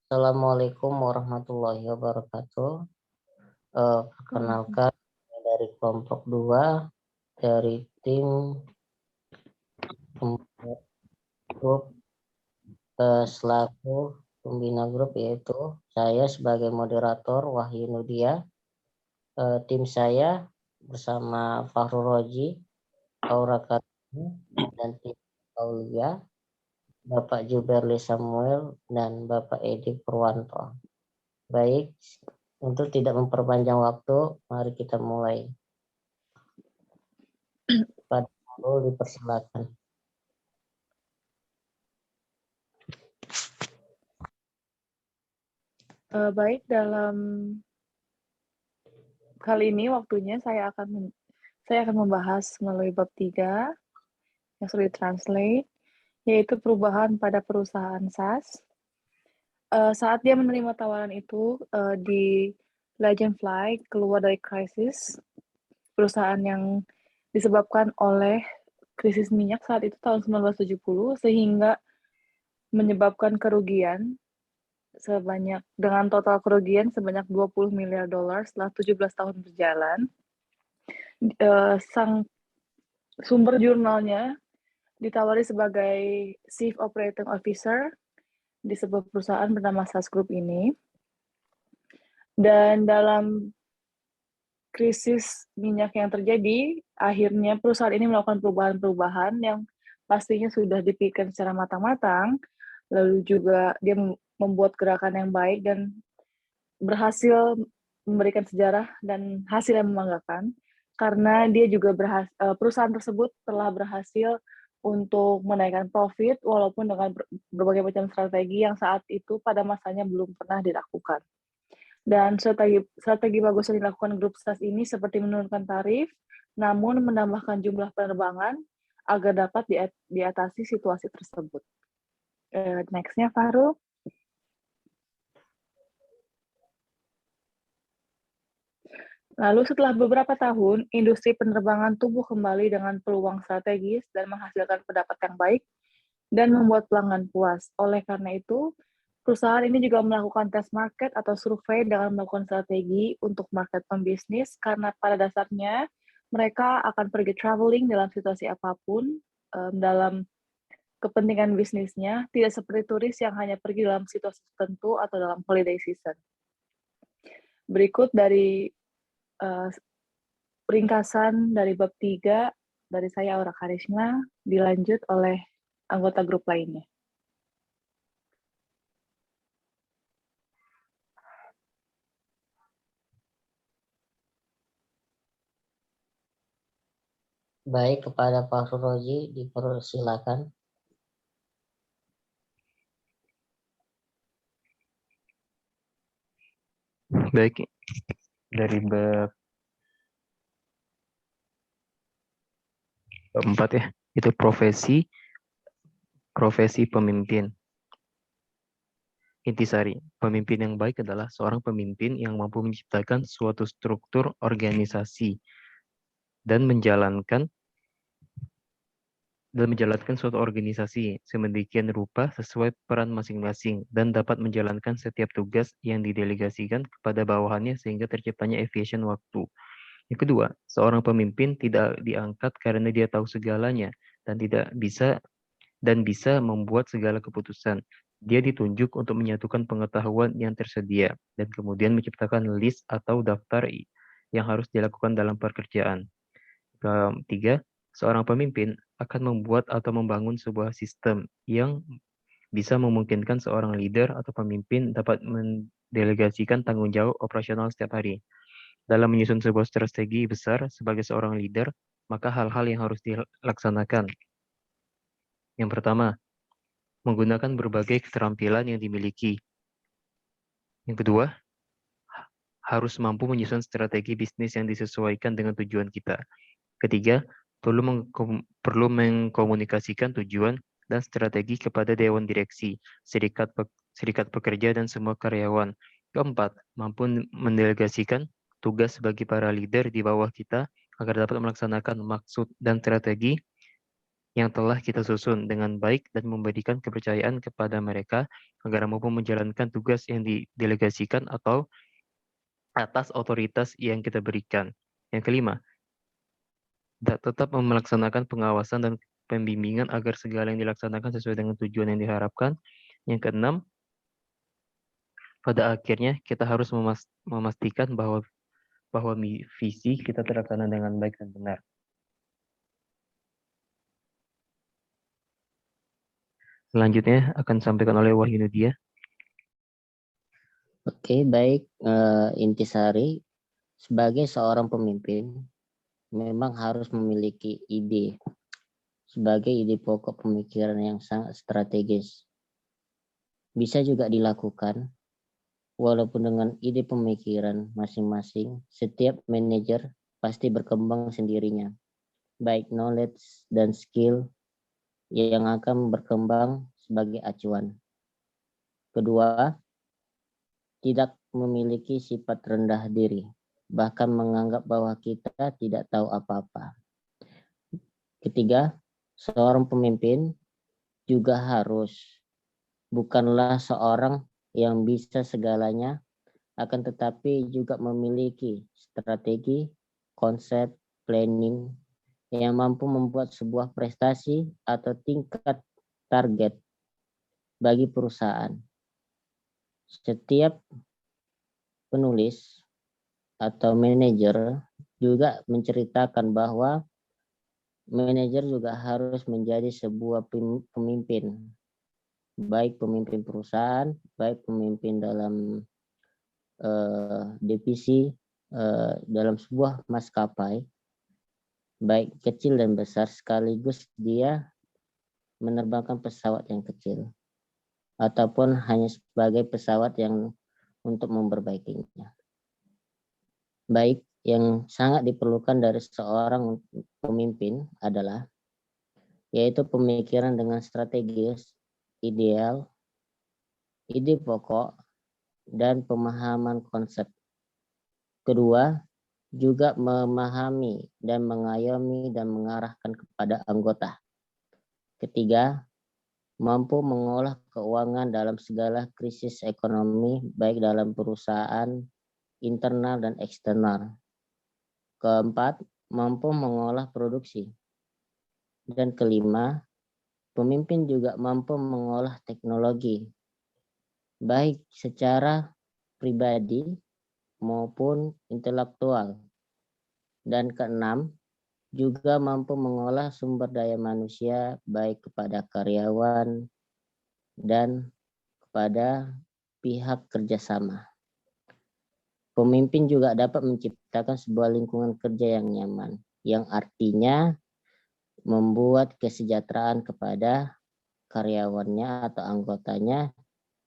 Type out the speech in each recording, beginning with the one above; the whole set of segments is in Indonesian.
Assalamualaikum warahmatullahi wabarakatuh. Perkenalkan dari kelompok 2 dari tim grup selaku pembina grup, yaitu saya sebagai moderator Wahyu Nudia. Tim saya bersama Fahrul Roji, Aura Kartini, dan tim Aulia, Bapak Juberli Samuel, dan Bapak Edi Purwanto. Baik, untuk tidak memperpanjang waktu, mari kita mulai. Pada Fahrul dipersilakan. Baik, dalam kali ini waktunya saya akan membahas melalui bab 3 yang sudah ditranslate, yaitu perubahan pada perusahaan SaaS. Saat dia menerima tawaran itu di Dragonfly keluar dari krisis perusahaan yang disebabkan oleh krisis minyak saat itu tahun 1970, sehingga menyebabkan kerugian dengan total kerugian sebanyak 20 miliar dolar setelah 17 tahun berjalan. Sang sumber jurnalnya ditawari sebagai Chief Operating Officer di sebuah perusahaan bernama SAS Group ini. Dan dalam krisis minyak yang terjadi, akhirnya perusahaan ini melakukan perubahan-perubahan yang pastinya sudah dipikirkan secara matang-matang, lalu juga dia membuat gerakan yang baik dan berhasil memberikan sejarah dan hasil yang membanggakan, karena dia juga perusahaan tersebut telah berhasil untuk menaikkan profit walaupun dengan berbagai macam strategi yang saat itu pada masanya belum pernah dilakukan. Dan strategi bagus yang dilakukan grup SAS ini seperti menurunkan tarif, namun menambahkan jumlah penerbangan agar dapat diatasi situasi tersebut. Next-nya, Fahrul. Lalu setelah beberapa tahun, industri penerbangan tumbuh kembali dengan peluang strategis dan menghasilkan pendapat yang baik dan membuat pelanggan puas. Oleh karena itu, perusahaan ini juga melakukan tes market atau survei dengan melakukan strategi untuk market pembisnis, karena pada dasarnya mereka akan pergi traveling dalam situasi apapun, dalam kepentingan bisnisnya, tidak seperti turis yang hanya pergi dalam situasi tertentu atau dalam holiday season. Berikut dari ringkasan dari bab 3 dari saya, Aura Karisma, dilanjut oleh anggota grup lainnya. Baik, kepada Pak Suroji dipersilakan. Baik, dari bab 4 ya, itu profesi pemimpin. Intisari, pemimpin yang baik adalah seorang pemimpin yang mampu menciptakan suatu struktur organisasi dan menjalankan suatu organisasi sedemikian rupa sesuai peran masing-masing dan dapat menjalankan setiap tugas yang didelegasikan kepada bawahannya sehingga terciptanya efisien waktu. Yang kedua, seorang pemimpin tidak diangkat karena dia tahu segalanya dan bisa membuat segala keputusan. Dia ditunjuk untuk menyatukan pengetahuan yang tersedia dan kemudian menciptakan list atau daftar yang harus dilakukan dalam pekerjaan. Ketiga, seorang pemimpin akan membuat atau membangun sebuah sistem yang bisa memungkinkan seorang leader atau pemimpin dapat mendelegasikan tanggung jawab operasional setiap hari. Dalam menyusun sebuah strategi besar sebagai seorang leader, maka hal-hal yang harus dilaksanakan. Yang pertama, menggunakan berbagai keterampilan yang dimiliki. Yang kedua, harus mampu menyusun strategi bisnis yang disesuaikan dengan tujuan kita. Ketiga, perlu mengkomunikasikan tujuan dan strategi kepada dewan direksi, serikat pekerja, dan semua karyawan. Keempat, mampu mendelegasikan tugas bagi para leader di bawah kita agar dapat melaksanakan maksud dan strategi yang telah kita susun dengan baik dan memberikan kepercayaan kepada mereka agar mampu menjalankan tugas yang didelegasikan atau atas otoritas yang kita berikan. Yang kelima, tetap melaksanakan pengawasan dan pembimbingan agar segala yang dilaksanakan sesuai dengan tujuan yang diharapkan. Yang keenam, pada akhirnya kita harus memastikan bahwa visi kita terlaksana dengan baik dan benar. Selanjutnya akan disampaikan oleh Wahyu Nudia. Oke, baik. Intisari, sebagai seorang pemimpin, memang harus memiliki ide sebagai ide pokok pemikiran yang sangat strategis. Bisa juga dilakukan, walaupun dengan ide pemikiran masing-masing, setiap manajer pasti berkembang sendirinya, baik knowledge dan skill yang akan berkembang sebagai acuan. Kedua, tidak memiliki sifat rendah diri, bahkan menganggap bahwa kita tidak tahu apa-apa. Ketiga, seorang pemimpin juga bukanlah seorang yang bisa segalanya, akan tetapi juga memiliki strategi, konsep, planning, yang mampu membuat sebuah prestasi atau tingkat target bagi perusahaan. Setiap penulis atau manajer juga menceritakan bahwa manajer juga harus menjadi sebuah pemimpin, baik pemimpin perusahaan, baik pemimpin dalam divisi dalam sebuah maskapai, baik kecil dan besar, sekaligus dia menerbangkan pesawat yang kecil ataupun hanya sebagai pesawat yang untuk memperbaikinya. Baik, yang sangat diperlukan dari seorang pemimpin adalah yaitu pemikiran dengan strategis, ideal, ide pokok, dan pemahaman konsep. Kedua, juga memahami dan mengayomi dan mengarahkan kepada anggota. Ketiga, mampu mengolah keuangan dalam segala krisis ekonomi, baik dalam perusahaan, internal dan eksternal. Keempat, mampu mengolah produksi. Dan kelima, pemimpin juga mampu mengolah teknologi, baik secara pribadi maupun intelektual. Dan keenam, juga mampu mengolah sumber daya manusia baik kepada karyawan dan kepada pihak kerjasama. Pemimpin juga dapat menciptakan sebuah lingkungan kerja yang nyaman, yang artinya membuat kesejahteraan kepada karyawannya atau anggotanya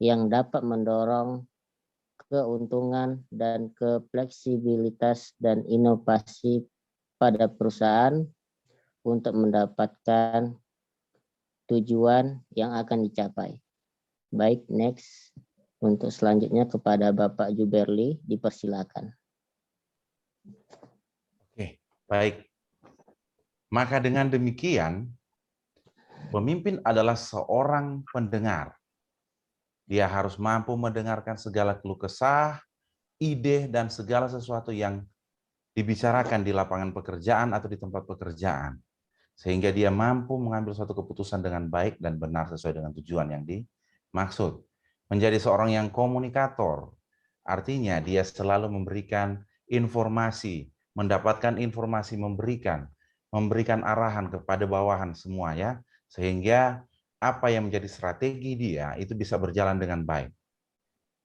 yang dapat mendorong keuntungan dan fleksibilitas dan inovasi pada perusahaan untuk mendapatkan tujuan yang akan dicapai. Baik, next. Untuk selanjutnya kepada Bapak Juberli, dipersilakan. Oke, baik. Maka dengan demikian, pemimpin adalah seorang pendengar. Dia harus mampu mendengarkan segala keluh kesah, ide, dan segala sesuatu yang dibicarakan di lapangan pekerjaan atau di tempat pekerjaan. Sehingga dia mampu mengambil suatu keputusan dengan baik dan benar sesuai dengan tujuan yang dimaksud. Menjadi seorang yang komunikator, artinya dia selalu memberikan informasi, mendapatkan informasi, memberikan arahan kepada bawahan semua ya, sehingga apa yang menjadi strategi dia itu bisa berjalan dengan baik.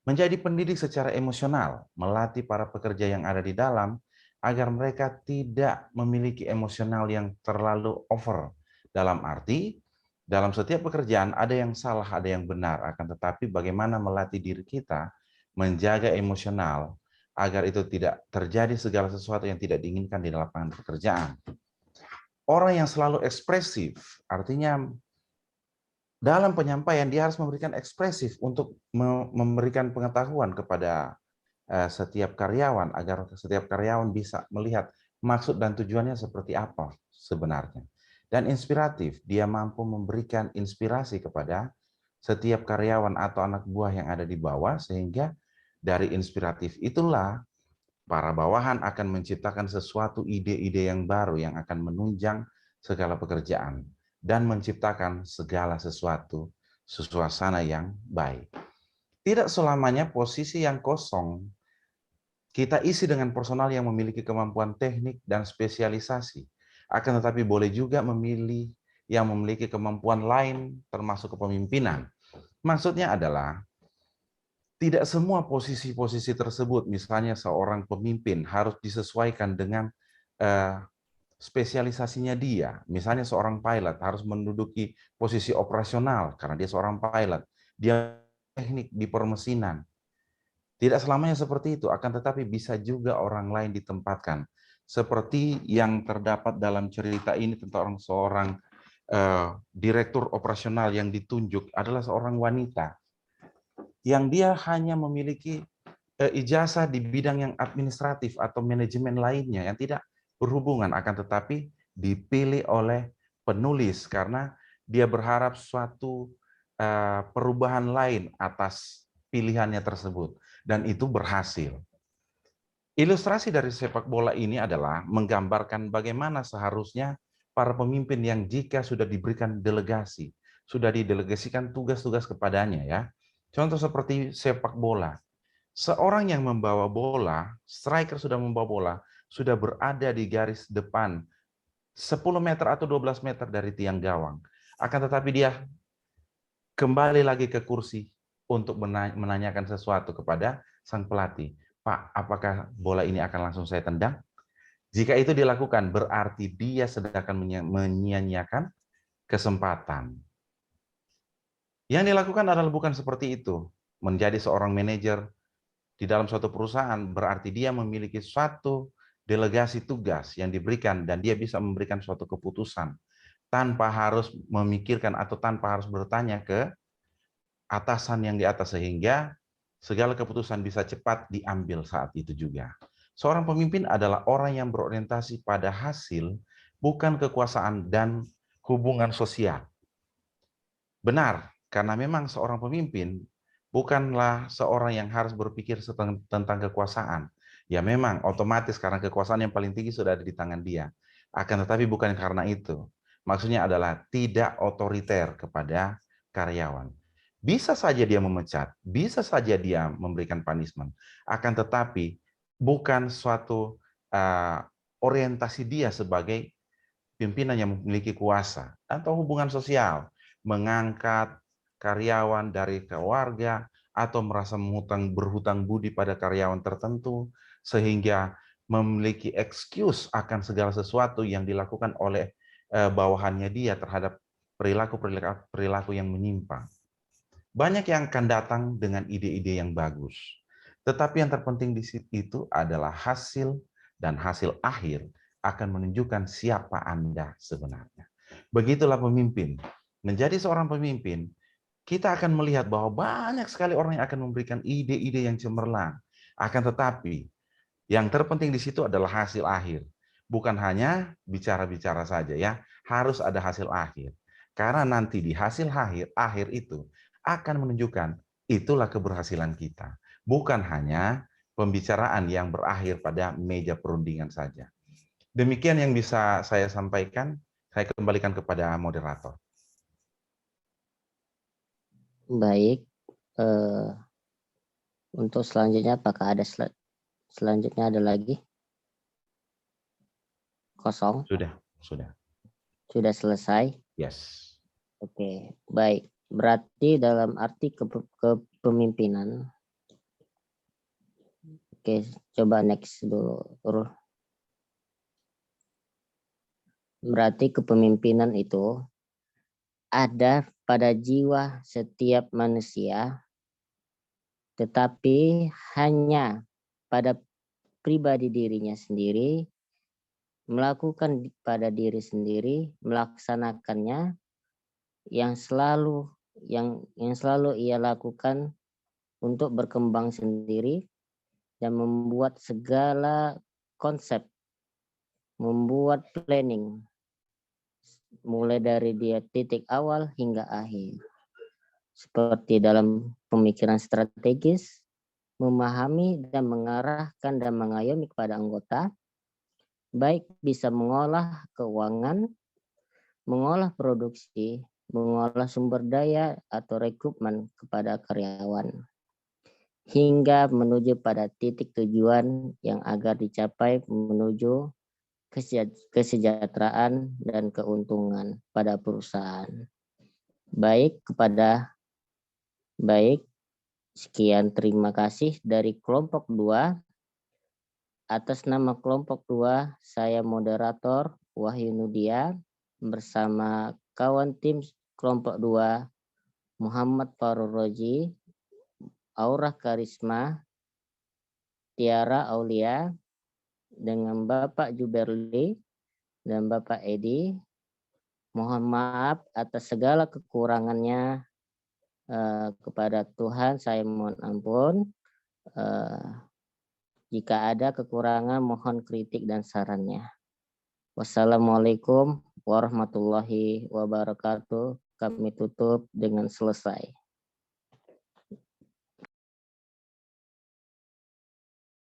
Menjadi pendidik secara emosional, melatih para pekerja yang ada di dalam agar mereka tidak memiliki emosional yang terlalu over. Dalam arti, dalam setiap pekerjaan ada yang salah, ada yang benar, akan tetapi bagaimana melatih diri kita menjaga emosional agar itu tidak terjadi segala sesuatu yang tidak diinginkan di lapangan pekerjaan. Orang yang selalu ekspresif, artinya dalam penyampaian dia harus memberikan ekspresif untuk memberikan pengetahuan kepada setiap karyawan agar setiap karyawan bisa melihat maksud dan tujuannya seperti apa sebenarnya. dan inspiratif. Dia mampu memberikan inspirasi kepada setiap karyawan atau anak buah yang ada di bawah, sehingga dari inspiratif itulah para bawahan akan menciptakan sesuatu ide-ide yang baru yang akan menunjang segala pekerjaan dan menciptakan segala sesuatu suasana yang baik. Tidak selamanya posisi yang kosong kita isi dengan personal yang memiliki kemampuan teknik dan spesialisasi. Akan tetapi boleh juga memilih yang memiliki kemampuan lain termasuk kepemimpinan. Maksudnya adalah tidak semua posisi-posisi tersebut, misalnya seorang pemimpin harus disesuaikan dengan spesialisasinya dia. Misalnya seorang pilot harus menduduki posisi operasional karena dia seorang pilot. Dia teknik di permesinan. Tidak selamanya seperti itu, akan tetapi bisa juga orang lain ditempatkan. Seperti yang terdapat dalam cerita ini tentang seorang direktur operasional yang ditunjuk adalah seorang wanita yang dia hanya memiliki ijazah di bidang yang administratif atau manajemen lainnya yang tidak berhubungan, akan tetapi dipilih oleh penulis karena dia berharap suatu perubahan lain atas pilihannya tersebut, dan itu berhasil. Ilustrasi dari sepak bola ini adalah menggambarkan bagaimana seharusnya para pemimpin yang jika sudah diberikan delegasi, sudah didelegasikan tugas-tugas kepadanya ya. Contoh seperti sepak bola. Seorang yang membawa bola, striker sudah membawa bola, sudah berada di garis depan 10 meter atau 12 meter dari tiang gawang. Akan tetapi dia kembali lagi ke kursi untuk menanyakan sesuatu kepada sang pelatih. Pak, apakah bola ini akan langsung saya tendang? Jika itu dilakukan, berarti dia sedang menyia-nyiakan kesempatan. Yang dilakukan adalah bukan seperti itu. Menjadi seorang manajer di dalam suatu perusahaan berarti dia memiliki suatu delegasi tugas yang diberikan dan dia bisa memberikan suatu keputusan tanpa harus memikirkan atau tanpa harus bertanya ke atasan yang di atas, sehingga segala keputusan bisa cepat diambil saat itu juga. Seorang pemimpin adalah orang yang berorientasi pada hasil, bukan kekuasaan dan hubungan sosial. Benar, karena memang seorang pemimpin bukanlah seorang yang harus berpikir tentang kekuasaan. Ya memang otomatis karena kekuasaan yang paling tinggi sudah ada di tangan dia. Akan tetapi bukan karena itu. Maksudnya adalah tidak otoriter kepada karyawan. Bisa saja dia memecat, bisa saja dia memberikan punishment. Akan tetapi bukan suatu orientasi dia sebagai pimpinan yang memiliki kuasa atau hubungan sosial, mengangkat karyawan dari keluarga atau merasa berhutang budi pada karyawan tertentu sehingga memiliki excuse akan segala sesuatu yang dilakukan oleh bawahannya dia terhadap perilaku yang menyimpang. Banyak yang akan datang dengan ide-ide yang bagus. Tetapi yang terpenting di situ itu adalah hasil, dan hasil akhir akan menunjukkan siapa Anda sebenarnya. Begitulah pemimpin. Menjadi seorang pemimpin, kita akan melihat bahwa banyak sekali orang yang akan memberikan ide-ide yang cemerlang. Akan tetapi, yang terpenting di situ adalah hasil akhir. Bukan hanya bicara-bicara saja ya, harus ada hasil akhir. Karena nanti di hasil akhir itu akan menunjukkan itulah keberhasilan kita. Bukan hanya pembicaraan yang berakhir pada meja perundingan saja. Demikian yang bisa saya sampaikan. Saya kembalikan kepada moderator. Baik. Untuk selanjutnya, apakah ada selanjutnya ada lagi? Kosong? Sudah. Sudah selesai? Yes. Oke, baik. Berarti dalam arti kepemimpinan. Oke, coba next dulu. Berarti kepemimpinan itu ada pada jiwa setiap manusia, tetapi hanya pada pribadi dirinya sendiri, melakukan pada diri sendiri, melaksanakannya yang selalu ia lakukan untuk berkembang sendiri dan membuat segala konsep, membuat planning mulai dari dia titik awal hingga akhir. Seperti dalam pemikiran strategis, memahami dan mengarahkan dan mengayomi kepada anggota, baik bisa mengolah keuangan, mengolah produksi, mengolah sumber daya atau rekrutmen kepada karyawan, hingga menuju pada titik tujuan yang agar dicapai menuju kesejahteraan dan keuntungan pada perusahaan. Sekian terima kasih dari kelompok 2. Atas nama kelompok 2, saya moderator Wahyu Nudia bersama kawan tim kelompok 2 Muhammad Farul Roji, Aura Karisma, Tiara Aulia, dengan Bapak Juberli dan Bapak Edi. Mohon maaf atas segala kekurangannya. Kepada Tuhan saya mohon ampun. Jika ada kekurangan, mohon kritik dan sarannya. Wassalamualaikum warahmatullahi wabarakatuh. Kami tutup dengan selesai.